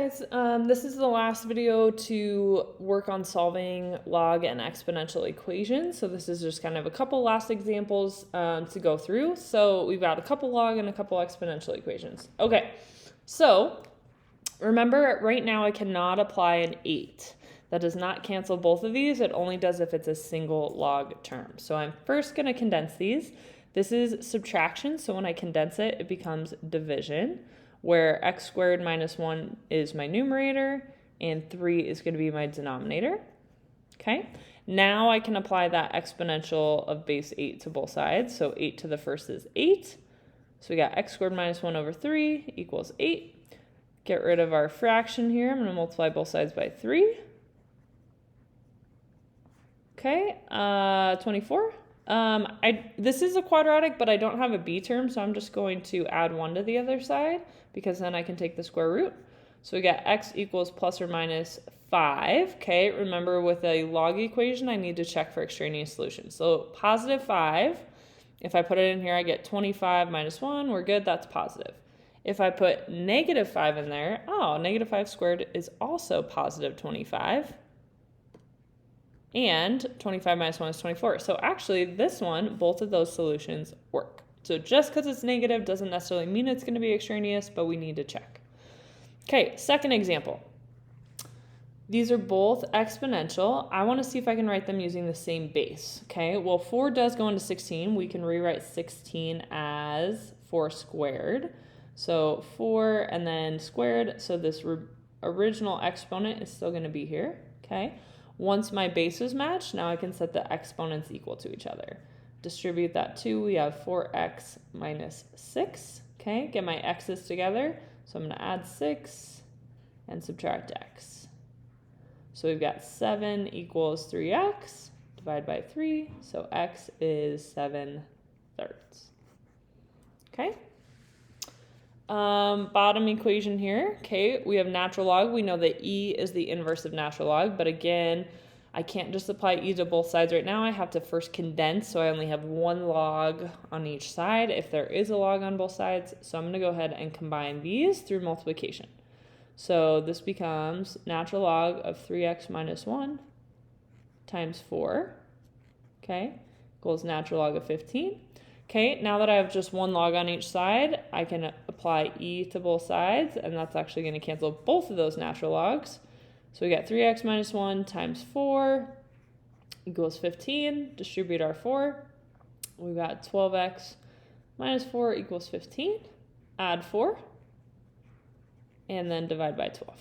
Guys, this is the last video to work on solving log and exponential equations. So this is just kind of a couple last examples to go through. So we've got a couple log and a couple exponential equations. Okay, so remember right now I cannot apply an 8. That does not cancel both of these. It only does if it's a single log term. So I'm first going to condense these. This is subtraction, so when I condense it, it becomes division, where x squared minus 1 is my numerator and 3 is going to be my denominator. Okay, now I can apply that exponential of base 8 to both sides. So 8 to the first is 8. So we got x squared minus 1 over 3 equals 8. Get rid of our fraction here. I'm going to multiply both sides by 3. Okay, 24. This is a quadratic, but I don't have a b term, so I'm just going to add 1 to the other side, because then I can take the square root. So we got x equals plus or minus 5. Okay, remember with a log equation, I need to check for extraneous solutions. So positive 5, if I put it in here, I get 25 minus 1. We're good, that's positive. If I put negative 5 in there, negative 5 squared is also positive 25. And 25 minus 1 is 24. So actually, this one, both of those solutions work. So just because it's negative doesn't necessarily mean it's going to be extraneous, but we need to check. Okay, second example. These are both exponential. I want to see if I can write them using the same base. Okay, well, 4 does go into 16. We can rewrite 16 as 4 squared. So 4 and then squared. So this original exponent is still going to be here. Okay. Once my bases match, now I can set the exponents equal to each other. Distribute that 2, we have 4x minus 6. Okay, get my x's together. So I'm going to add 6 and subtract x. So we've got 7 equals 3x, divide by 3, so x is 7/3. Okay. Bottom equation here, okay, we have natural log. We know that e is the inverse of natural log, but again, I can't just apply e to both sides right now. I have to first condense, so I only have one log on each side if there is a log on both sides. So I'm going to go ahead and combine these through multiplication. So this becomes natural log of 3x minus 1 times 4, okay, equals natural log of 15. Okay, now that I have just one log on each side, I can apply e to both sides, and that's actually going to cancel both of those natural logs. So we got 3x minus 1 times 4 equals 15. Distribute our 4. We've got 12x minus 4 equals 15. Add 4. And then divide by 12.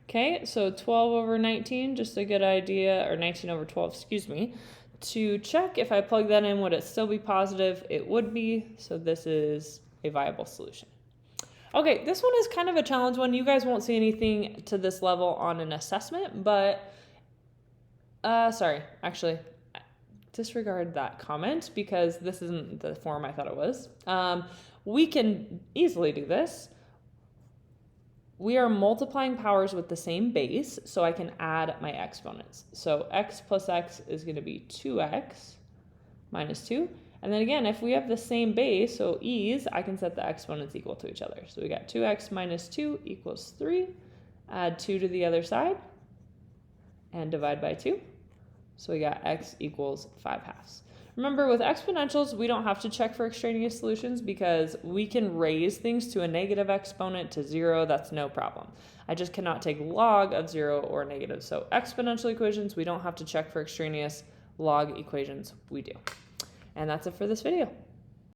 Okay, so 12 over 19, just a good idea, or 19 over 12, excuse me. To check if I plug that in, would it still be positive? It would be, so this is a viable solution. Okay, this one is kind of a challenge one. You guys won't see anything to this level on an assessment, but, sorry, actually, disregard that comment because this isn't the form I thought it was. We can easily do this. We are multiplying powers with the same base, so I can add my exponents. So x plus x is going to be 2x minus 2. And then again, if we have the same base, so e's, I can set the exponents equal to each other. So we got 2x minus 2 equals 3. Add 2 to the other side and divide by 2. So we got x equals 5/2. Remember, with exponentials, we don't have to check for extraneous solutions because we can raise things to a negative exponent to 0. That's no problem. I just cannot take log of 0 or negative. So exponential equations, we don't have to check for extraneous. Log equations, we do. And that's it for this video.